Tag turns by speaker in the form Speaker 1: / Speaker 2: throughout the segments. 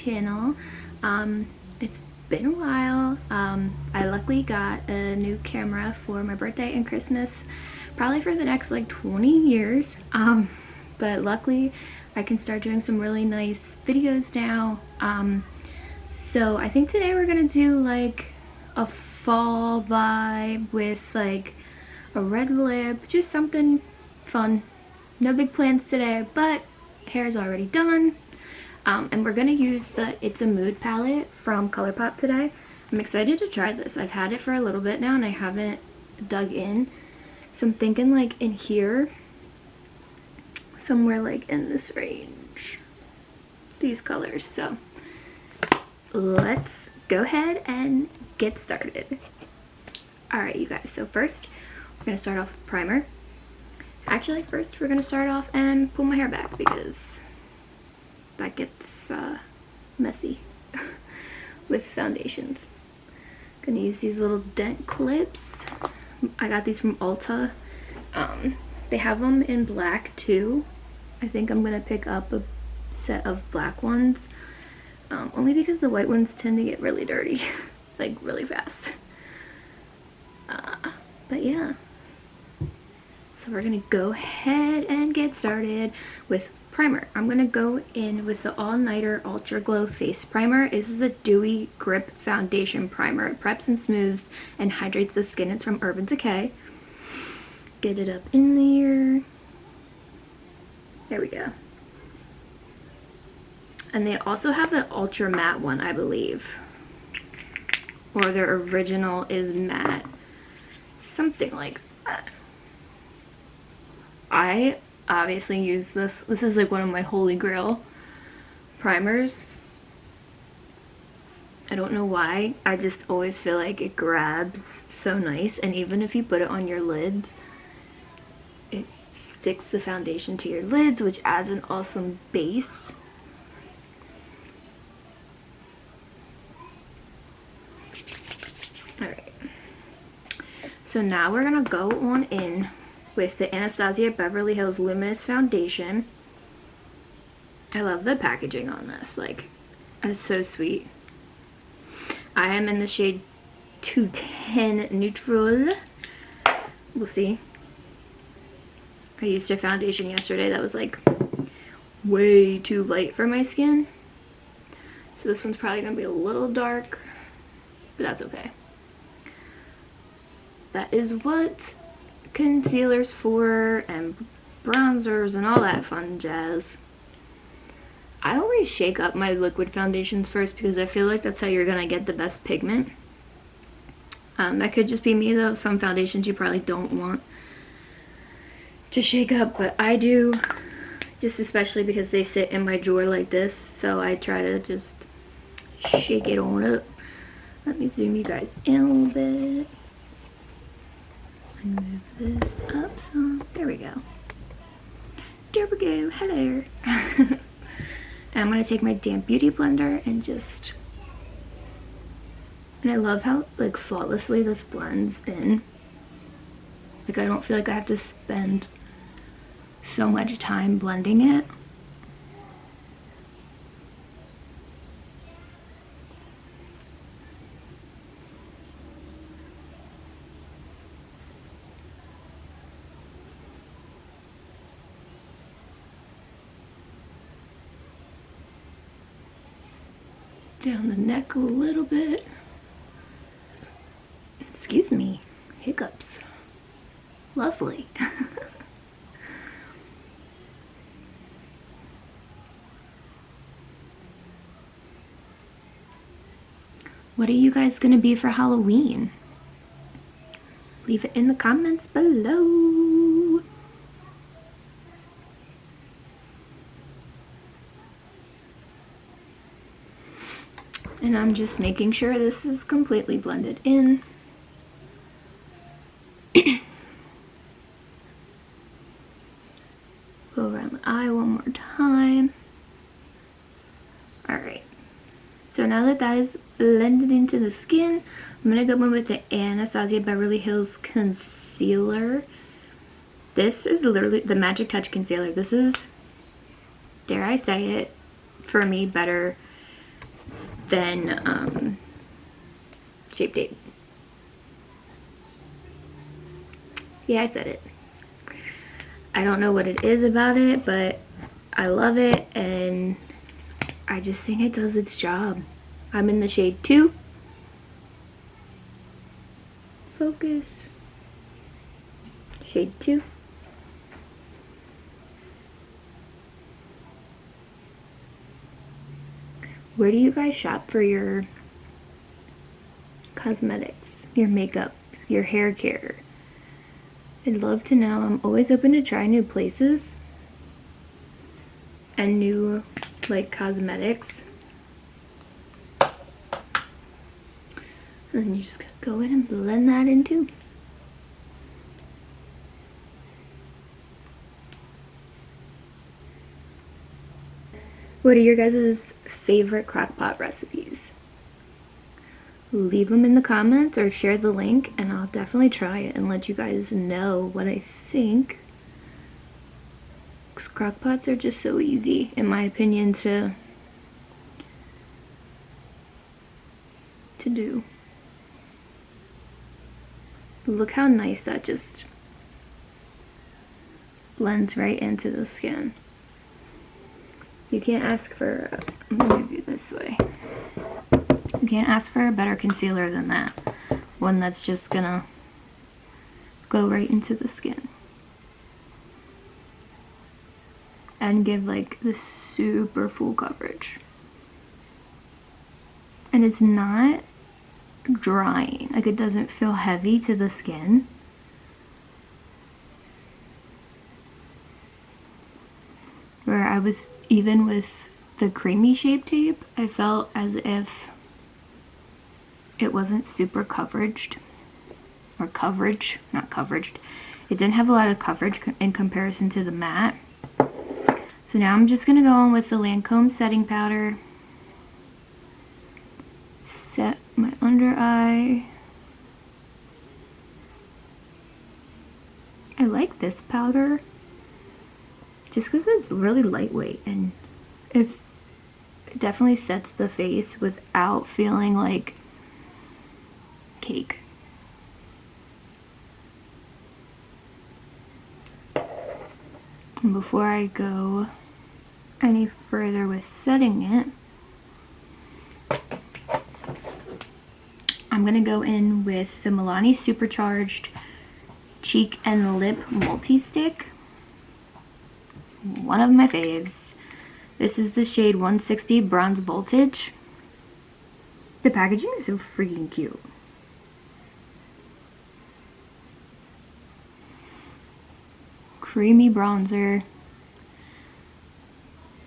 Speaker 1: channel. It's been a while. I luckily got a new camera for my birthday and Christmas, probably for the next like 20 years. But luckily I can start doing some really nice videos now. So I think today we're gonna do like a fall vibe with like a red lip, just something fun. No big plans today, but hair's already done. And we're gonna use the It's a Mood palette from Colourpop today. I'm excited to try this. I've had it for a little bit now and I haven't dug in. So I'm thinking like in here, somewhere like in this range, these colors. So let's go ahead and get started. Alright you guys, so first we're gonna start off with primer. Actually, first we're gonna start off and pull my hair back because that gets messy with foundations. Gonna use these little dent clips. I got these from Ulta. They have them in black too. I think I'm gonna pick up a set of black ones, only because the white ones tend to get really dirty like really fast. But yeah, so we're gonna go ahead and get started with primer. I'm gonna go in with the All Nighter Ultra Glow Face Primer. This is a dewy grip foundation primer. It preps and smooths and hydrates the skin. It's from Urban Decay. Get it up in there. There we go. And they also have an ultra matte one, I believe, or their original is matte, something like that. I obviously use this. This is like one of my holy grail primers. I don't know why. I just always feel like it grabs so nice, and even if you put it on your lids, it sticks the foundation to your lids, which adds an awesome base. Alright. So now we're gonna go on in with the Anastasia Beverly Hills Luminous Foundation. I love the packaging on this, like, it's so sweet. I am in the shade 210 Neutral. We'll see. I used a foundation yesterday that was like way too light for my skin. So this one's probably gonna be a little dark, but that's okay. That is what concealers for, and bronzers and all that fun jazz. I always shake up my liquid foundations first because I feel like that's how you're gonna get the best pigment. That could just be me though. Some foundations you probably don't want to shake up, but I do, just especially because they sit in my drawer like this, so I try to just shake it on up. Let me zoom you guys in a little bit. Move this up some. There we go. There we go. Hello. And I'm going to take my damp beauty blender and just... And I love how like flawlessly this blends in. Like I don't feel like I have to spend so much time blending it. Down the neck a little bit. Excuse me, hiccups. Lovely. What are you guys gonna be for Halloween? Leave it in the comments below. And I'm just making sure this is completely blended in. Go around the eye one more time. Alright. So now that that is blended into the skin, I'm going to go in with the Anastasia Beverly Hills Concealer. This is literally the Magic Touch Concealer. This is, dare I say it, for me, better than Shape Tape. Yeah, I said it. I don't know what it is about it, but I love it, and I just think it does its job. I'm in the shade 2. Focus. Shade 2. Where do you guys shop for your cosmetics, your makeup, your hair care? I'd love to know. I'm always open to try new places and new like cosmetics. And you just gotta go in and blend that in too. What are your guys' favorite crockpot recipes? Leave them in the comments or share the link, and I'll definitely try it and let you guys know what I think. Because crockpots are just so easy, in my opinion, to do. Look how nice that just blends right into the skin. You can't ask for, I'm gonna do this way. You can't ask for a better concealer than that. One that's just gonna go right into the skin. And give like the super full coverage. And it's not drying, like it doesn't feel heavy to the skin. Where I was, even with the creamy Shape Tape, I felt as if it wasn't super coveraged, or coverage, not coveraged. It didn't have a lot of coverage in comparison to the matte. So now I'm just gonna go on with the Lancôme setting powder. Set my under eye. I like this powder just because it's really lightweight, and it definitely sets the face without feeling like cake. And before I go any further with setting it, I'm gonna go in with the Milani Supercharged Cheek and Lip Multi-Stick. One of my faves. This is the shade 160 Bronze Voltage. The packaging is so freaking cute. Creamy bronzer.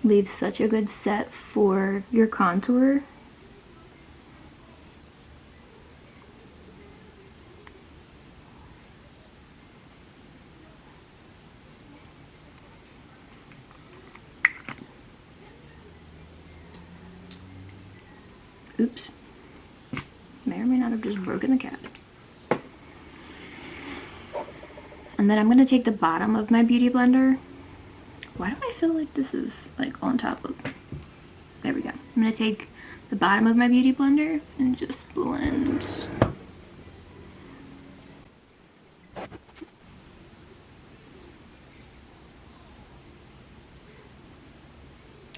Speaker 1: Leaves such a good set for your contour. Oops. May or may not have just broken the cat. And then I'm going to take the bottom of my beauty blender. Why do I feel like this is like on top of... There we go. I'm going to take the bottom of my beauty blender and just blend.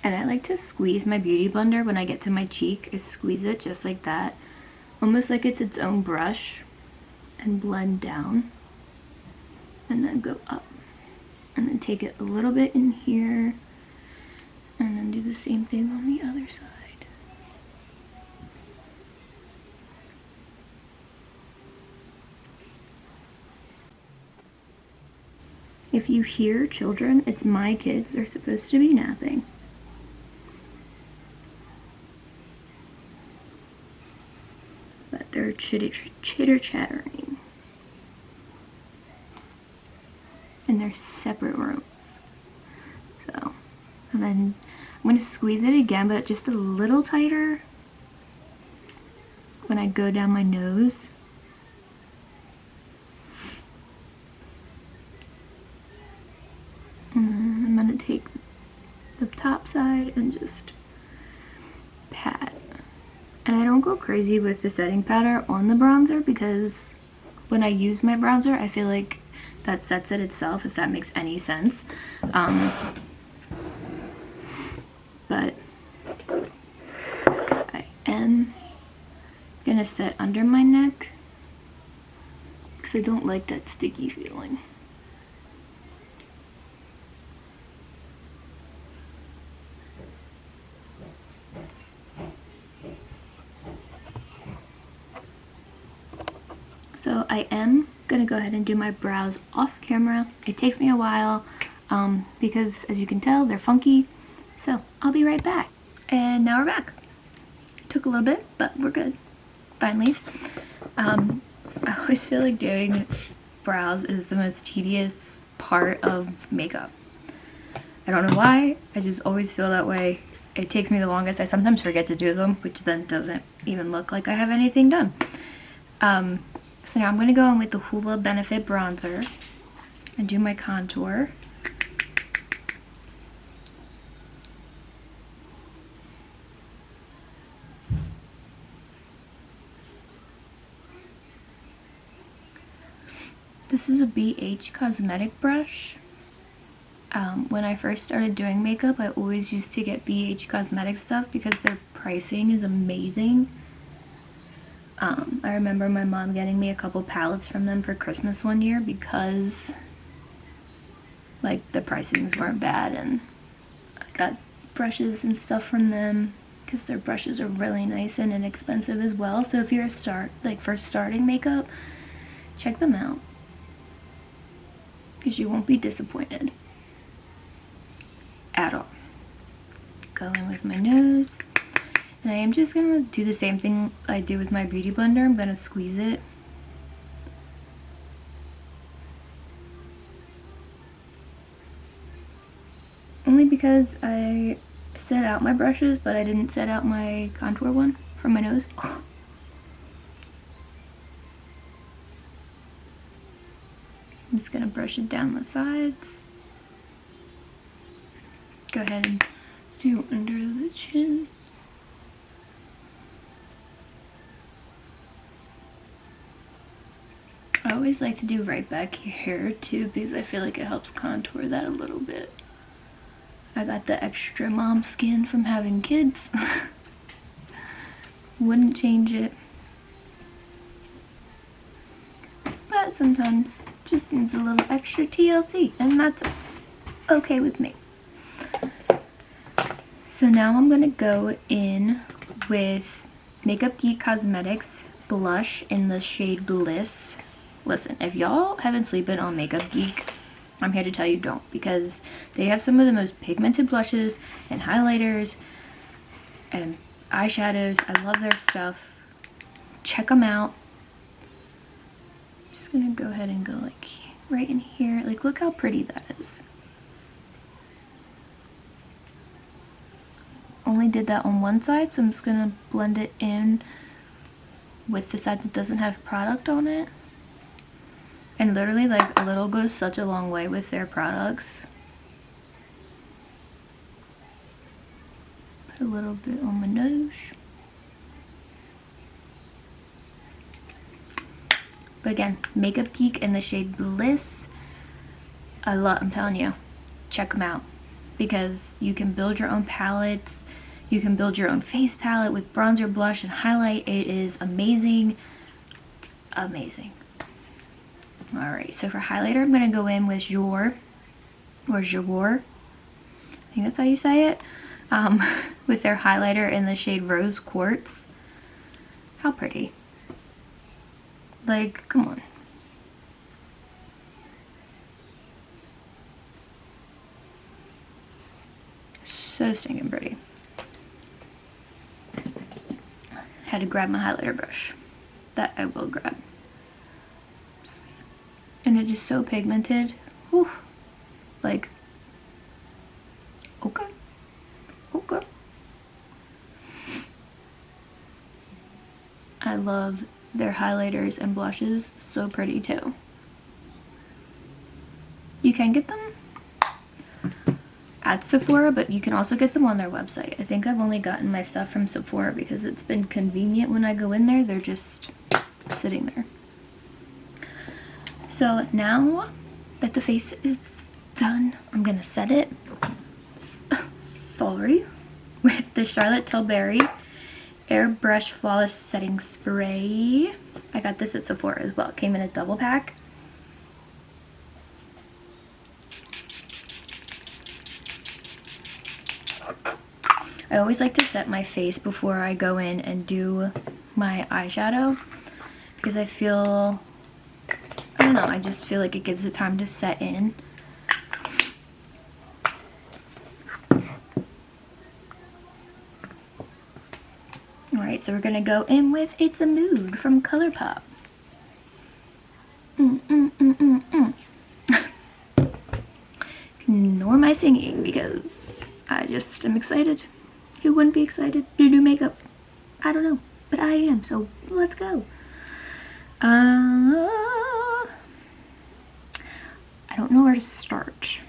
Speaker 1: And I like to squeeze my beauty blender when I get to my cheek. I squeeze it just like that, almost like it's its own brush, and blend down, and then go up, and then take it a little bit in here, and then do the same thing on the other side. If you hear children, it's my kids. They're supposed to be napping. But they're chitter-chattering in their separate rooms. So, and then I'm going to squeeze it again, but just a little tighter when I go down my nose. And then I'm going to take the top side and just pat And I don't go crazy with the setting powder on the bronzer because when I use my bronzer, I feel like that sets it itself, if that makes any sense. But I am gonna set under my neck because I don't like that sticky feeling. So I am gonna go ahead and do my brows off camera. It takes me a while because, as you can tell, they're funky. So I'll be right back. And now we're back. It took a little bit, but we're good. Finally. I always feel like doing brows is the most tedious part of makeup. I don't know why, I just always feel that way. It takes me the longest. I sometimes forget to do them, which then doesn't even look like I have anything done. So now I'm going to go in with the Hoola Benefit Bronzer and do my contour. This is a BH cosmetic brush. When I first started doing makeup, I always used to get BH cosmetic stuff because their pricing is amazing. I remember my mom getting me a couple palettes from them for Christmas one year because like the pricings weren't bad, and I got brushes and stuff from them because their brushes are really nice and inexpensive as well. So if you're first starting makeup, check them out because you won't be disappointed at all. Go in with my nose. And I am just going to do the same thing I do with my beauty blender. I'm going to squeeze it. Only because I set out my brushes, but I didn't set out my contour one from my nose. I'm just going to brush it down the sides. Go ahead and do under the chin. I always like to do right back here too because I feel like it helps contour that a little bit. I got the extra mom skin from having kids. Wouldn't change it. But sometimes just needs a little extra TLC, and that's okay with me. So now I'm gonna go in with Up Geek Cosmetics blush in the shade Bliss. Listen, if y'all haven't sleeping on Up Geek, I'm here to tell you don't, because they have some of the most pigmented blushes and highlighters and eyeshadows. I love their stuff. Check them out. Just gonna go ahead and go like right in here. Like, look how pretty that is. Only did that on one side, so I'm just gonna blend it in with the side that doesn't have product on it. And literally, like, a little goes such a long way with their products. Put a little bit on my nose. But again, Up Geek in the shade Bliss. I'm telling you, check them out. Because you can build your own palettes. You can build your own face palette with bronzer, blush, and highlight. It is amazing. Amazing. Alright, so for highlighter, I'm going to go in with Jouer, or Jouer, I think that's how you say it, with their highlighter in the shade Rose Quartz. How pretty. Like, come on. So stinking pretty. Had to grab my highlighter brush. That I will grab. And it is so pigmented. Whew. Like, okay. Okay. I love their highlighters and blushes. So pretty too. You can get them at Sephora, but you can also get them on their website. I think I've only gotten my stuff from Sephora because it's been convenient when I go in there. They're just sitting there. So now that the face is done, I'm gonna set it, sorry, with the Charlotte Tilbury Airbrush Flawless Setting Spray. I got this at Sephora as well. It came in a double pack. I always like to set my face before I go in and do my eyeshadow because I feel, I don't know, I just feel like it gives it time to set in. Alright, so we're gonna go in with It's a Mood from Colourpop. Nor am I singing because I just am excited. Who wouldn't be excited to do makeup? I don't know, but I am, so let's go. I don't know where to start.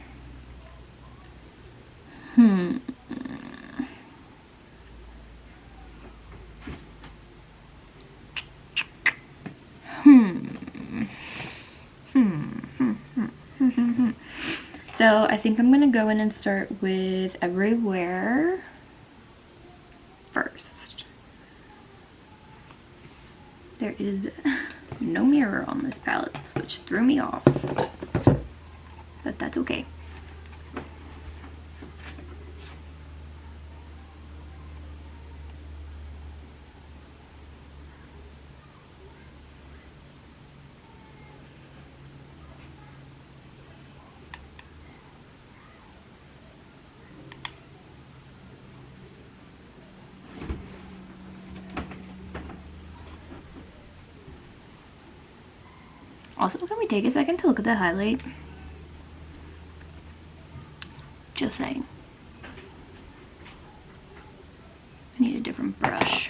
Speaker 1: So I think I'm gonna go in and start with Everywhere first. There is no mirror on this palette, which threw me off, but that's okay. Also, can we take a second to look at the highlight? Just saying. I need a different brush.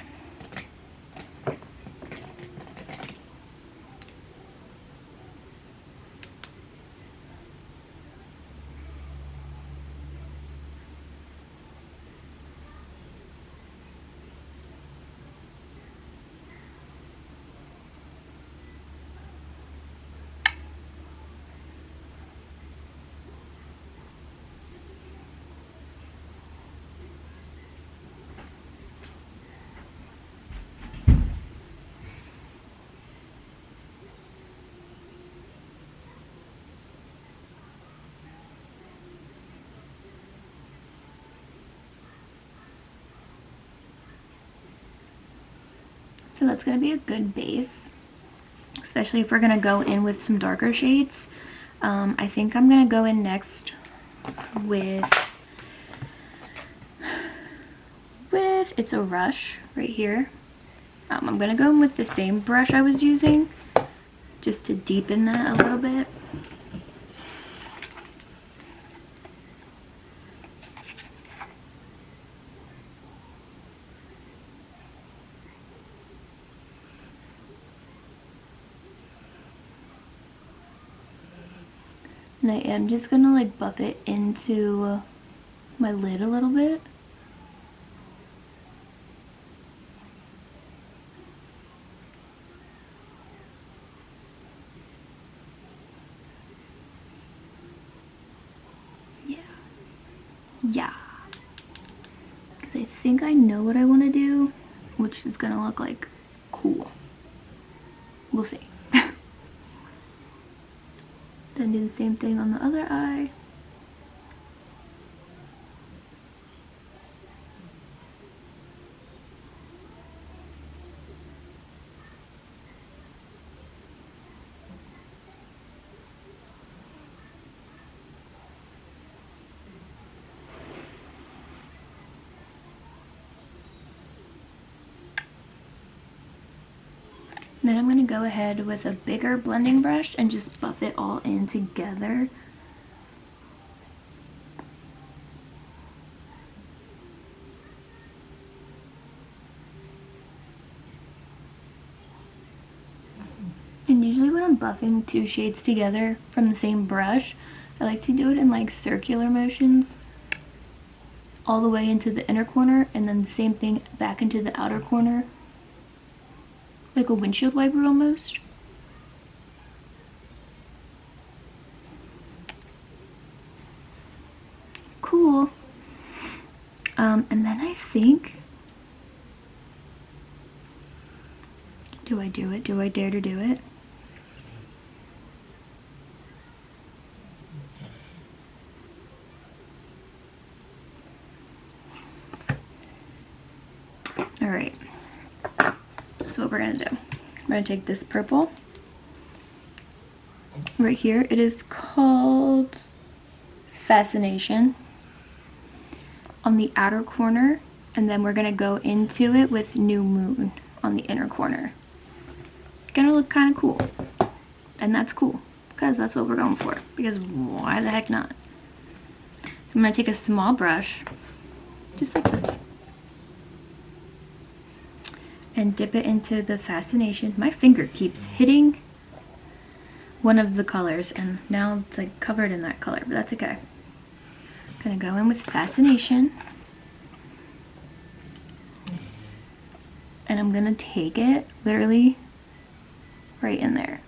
Speaker 1: So that's going to be a good base, especially if we're going to go in with some darker shades. I think I'm going to go in next with It's a Rush right here. I'm going to go in with the same brush I was using just to deepen that a little bit. And I am just gonna like buff it into my lid a little bit. Yeah. Because I think I know what I want to do, which is gonna look like cool. We'll see. Then do the same thing on the other eye. Then I'm going to go ahead with a bigger blending brush and just buff it all in together. And usually when I'm buffing two shades together from the same brush, I like to do it in like circular motions all the way into the inner corner, and then the same thing back into the outer corner, like a windshield wiper almost. Cool. And then I think, do I do it? Do I dare to do it? Alright, so what we're going to do, I'm going to take this purple right here. It is called Fascination on the outer corner, and then we're going to go into it with New Moon on the inner corner. Gonna look kind of cool, and that's cool because that's what we're going for, because why the heck not? I'm going to take a small brush just like this and dip it into the Fascination. My finger keeps hitting one of the colors, and now it's like covered in that color, but that's okay. I'm gonna go in with Fascination, and I'm gonna take it literally right in there.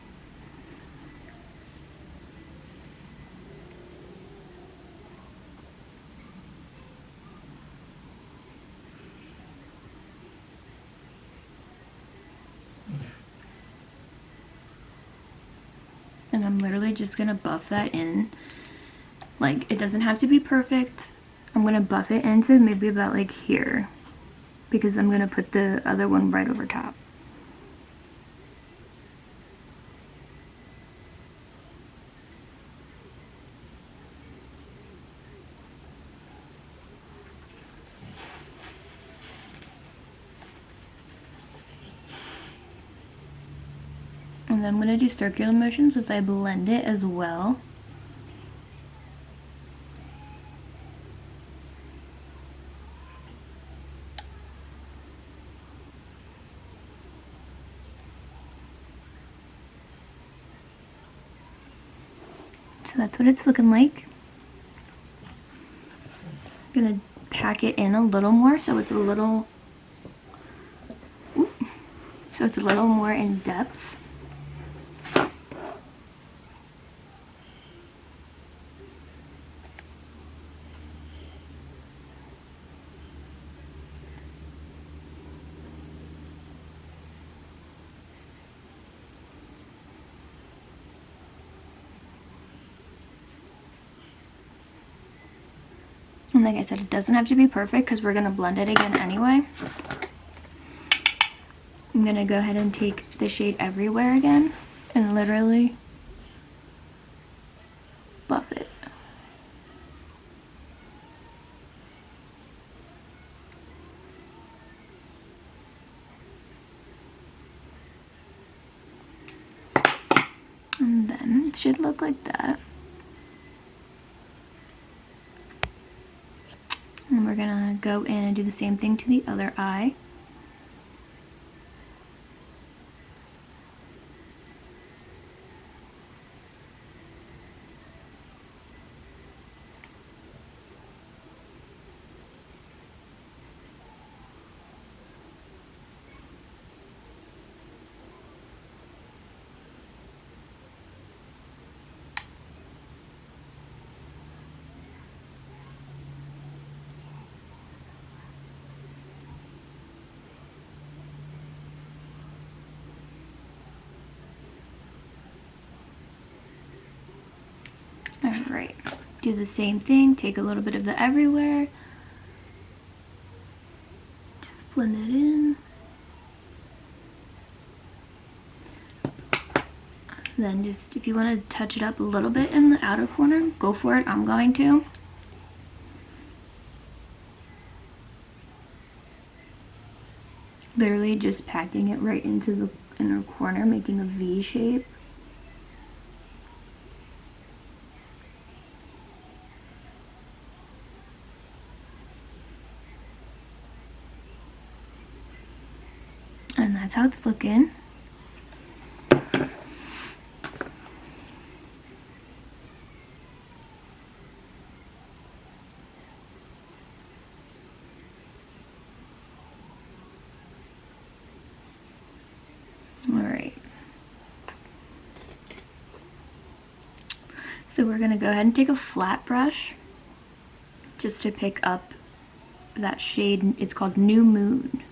Speaker 1: And I'm literally just gonna buff that in. Like, it doesn't have to be perfect. I'm gonna buff it into maybe about like here, because I'm gonna put the other one right over top. And then I'm going to do circular motions as I blend it as well. So that's what it's looking like. I'm going to pack it in a little more so it's a little, more in depth. And like I said, it doesn't have to be perfect because we're going to blend it again anyway. I'm going to go ahead and take the shade Everywhere again and literally buff it. And then it should look like that. And we're gonna go in and do the same thing to the other eye. Alright, do the same thing, take a little bit of the Everywhere, just blend it in. Then just, if you want to touch it up a little bit in the outer corner, go for it, I'm going to. Literally just packing it right into the inner corner, making a V shape. And that's how it's looking. Alright. So we're going to go ahead and take a flat brush just to pick up that shade. It's called New Moon.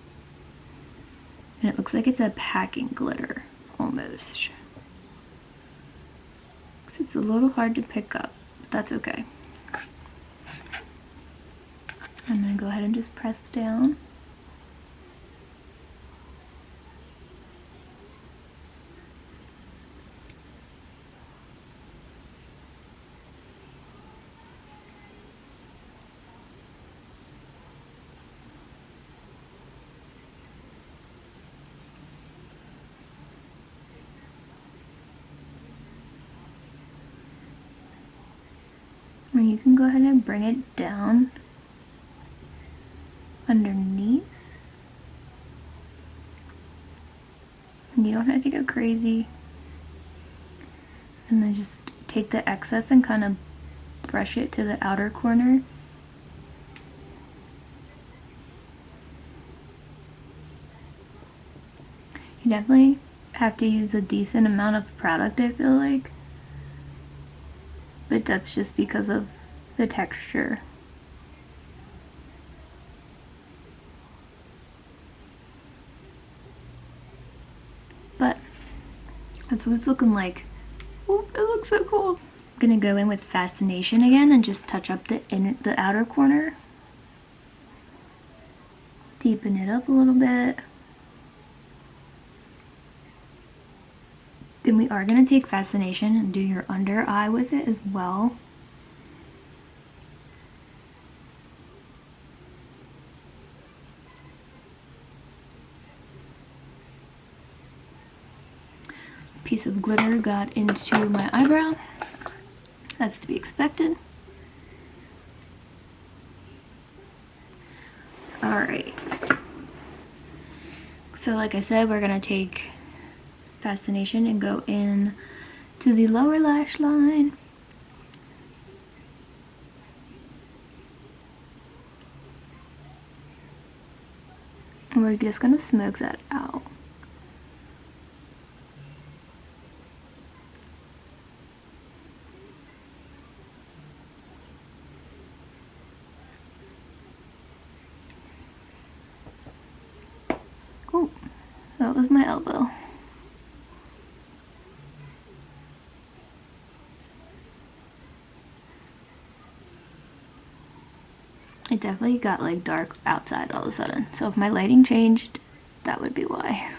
Speaker 1: And it looks like it's a packing glitter almost. It's a little hard to pick up, but that's okay. I'm going to go ahead and just press down. And you can go ahead and bring it down underneath. And you don't have to go crazy. And then just take the excess and kind of brush it to the outer corner. You definitely have to use a decent amount of product, I feel like. But that's just because of the texture. But that's what it's looking like. Oh, it looks so cool. I'm gonna go in with Fascination again and just touch up the outer corner. Deepen it up a little bit. Then we are going to take Fascination and do your under eye with it as well. A piece of glitter got into my eyebrow. That's to be expected. Alright. So like I said, we're going to take Fascination and go in to the lower lash line. And we're just going to smoke that out. Oh, that was my elbow. It definitely got like dark outside all of a sudden. So if my lighting changed, that would be why.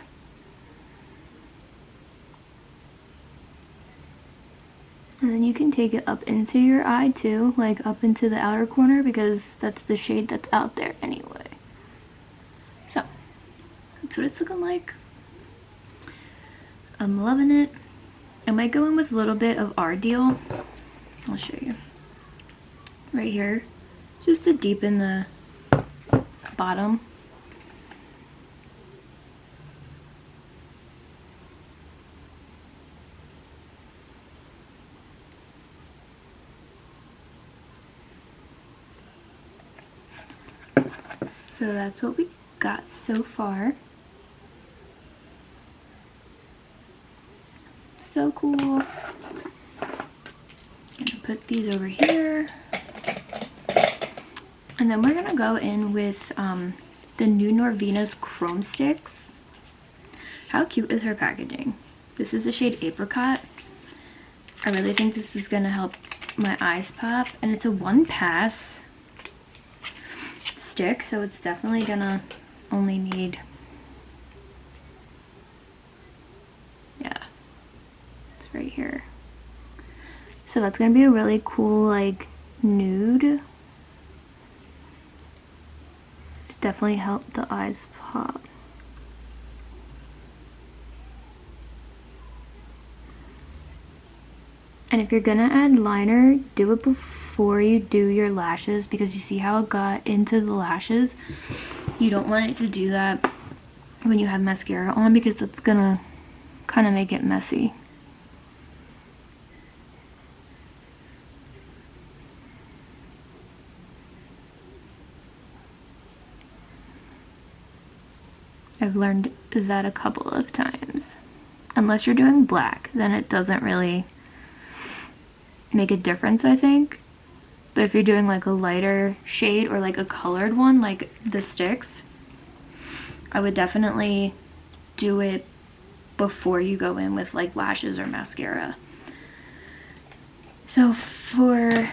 Speaker 1: And then you can take it up into your eye too, like up into the outer corner, because that's the shade that's out there anyway. So that's what it's looking like. I'm loving it. I might go in with a little bit of our deal. I'll show you. Right here. Just to deepen the bottom. So that's what we got so far. So cool. I'm gonna put these over here. And then we're gonna go in with the new Norvina's Chroma-stix. How cute is her packaging? This is the shade Apricot. I really think this is gonna help my eyes pop, and it's a one pass stick, so it's definitely gonna only need, yeah, it's right here. So that's gonna be a really cool like nude. Definitely help the eyes pop. And if you're gonna add liner, do it before you do your lashes, because you see how it got into the lashes. You don't want it to do that when you have mascara on, because that's gonna kind of make it messy. I've learned that a couple of times. unless you're doing black, then it doesn't really make a difference, I think. But if you're doing like a lighter shade or like a colored one, like the sticks, I would definitely do it before you go in with like lashes or mascara. So for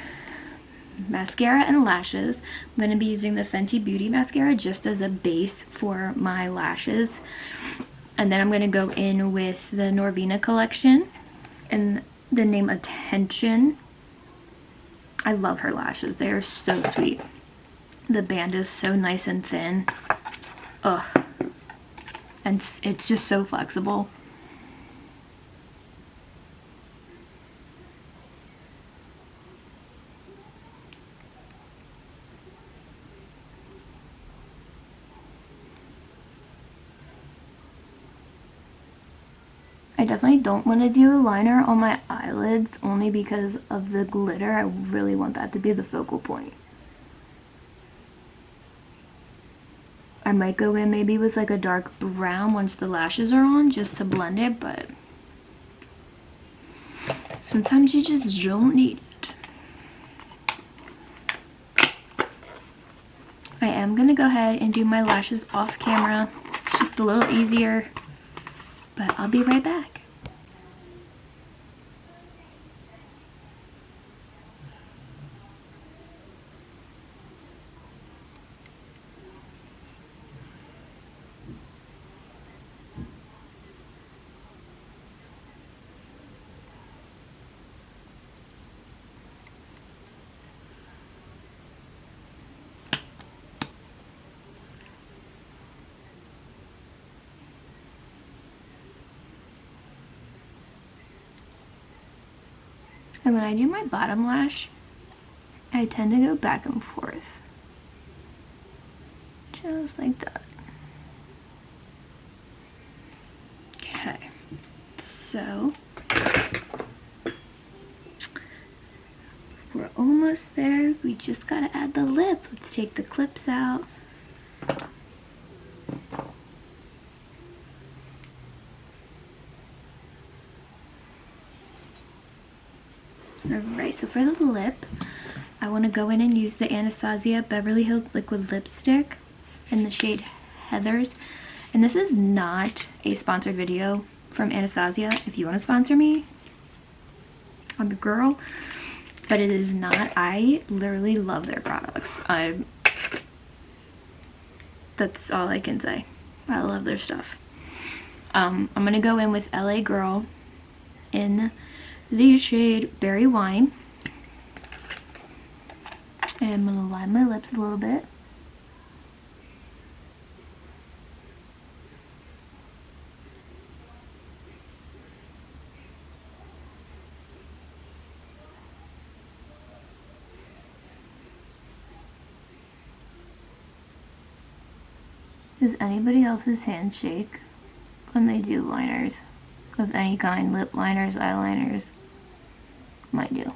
Speaker 1: mascara and lashes, I'm going to be using the Fenty Beauty mascara just as a base for my lashes. And then I'm going to go in with the Norvina collection in the name Attention. I love her lashes. They are so sweet. The band is so nice and thin. Ugh. And it's just so flexible. I definitely don't want to do a liner on my eyelids only because of the glitter. I really want that to be the focal point. I might go in maybe with like a dark brown once the lashes are on just to blend it, but sometimes you just don't need it. I am going to go ahead and do my lashes off camera. It's just a little easier. But I'll be right back. And when I do my bottom lash, I tend to go back and forth. Just like that. Okay. So, we're almost there. We just gotta add the lip. Let's take the clips out. Alright, so for the lip, I want to go in and use the Anastasia Beverly Hills Liquid Lipstick in the shade Heathers. And this is not a sponsored video from Anastasia. If you want to sponsor me, I'm your girl. But it is not. I literally love their products. That's all I can say. I love their stuff. I'm going to go in with LA Girl in the shade Berry Wine. And I'm going to line my lips a little bit. Does anybody else's hands shake when they do liners of any kind? Lip liners, eyeliners? Mine do.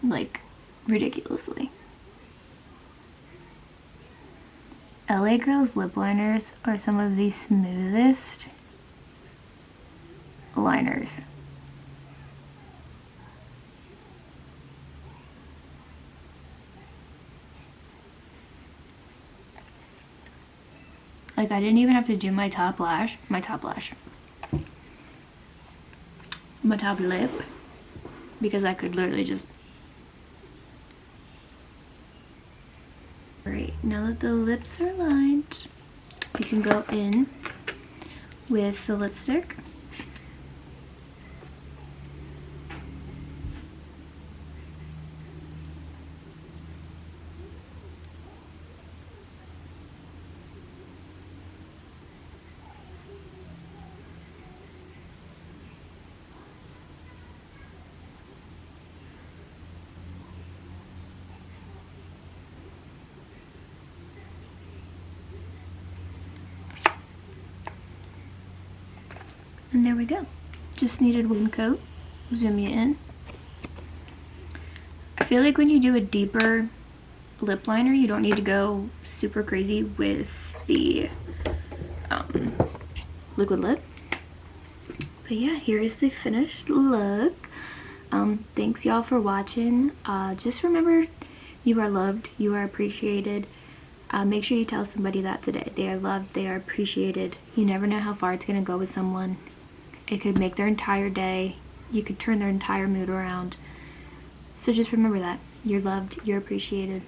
Speaker 1: Like, ridiculously. LA Girl's lip liners are some of the smoothest liners. Like, I didn't even have to do my top lip, because I could literally just... Alright, now that the lips are lined, you can go in with the lipstick. And there we go. Just needed one coat. Zoom you in. I feel like when you do a deeper lip liner, you don't need to go super crazy with the liquid lip. But yeah, here is the finished look. Thanks y'all for watching. Just remember, you are loved, you are appreciated. Make sure you tell somebody that today. They are loved, they are appreciated. You never know how far it's gonna go with someone. It could make their entire day. You could turn their entire mood around. So just remember that. You're loved, you're appreciated.